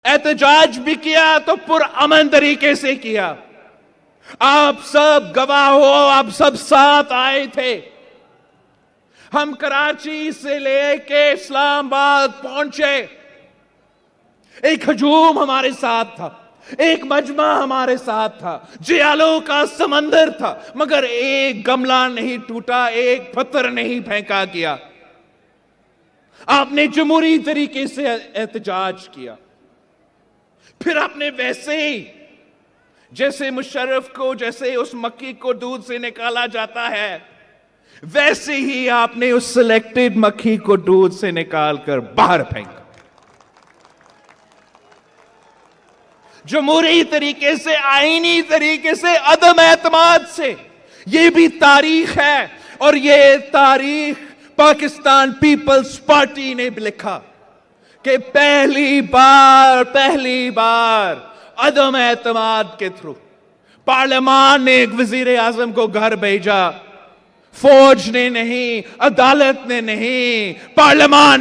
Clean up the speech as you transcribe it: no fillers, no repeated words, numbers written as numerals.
احتجاج بھی کیا تو پرامن طریقے سے کیا. آپ سب گواہ ہو, آپ سب ساتھ آئے تھے. ہم کراچی سے لے کے اسلام آباد پہنچے. ایک ہجوم ہمارے ساتھ تھا, ایک مجمع ہمارے ساتھ تھا, جیالوں کا سمندر تھا, مگر ایک گملہ نہیں ٹوٹا, ایک پتھر نہیں پھینکا گیا. آپ نے جمہوری طریقے سے احتجاج کیا. پھر آپ نے ویسے ہی جیسے مشرف کو, جیسے اس مکھی کو دودھ سے نکالا جاتا ہے, ویسے ہی آپ نے اس سلیکٹڈ مکھی کو دودھ سے نکال کر باہر پھینکا. جمہوری طریقے سے, آئینی طریقے سے, عدم اعتماد سے. یہ بھی تاریخ ہے, اور یہ تاریخ پاکستان پیپلز پارٹی نے بھی لکھا کہ پہلی بار عدم اعتماد کے تھرو پارلیمان نے ایک وزیر اعظم کو گھر بھیجا. فوج نے نہیں, عدالت نے نہیں, پارلیمان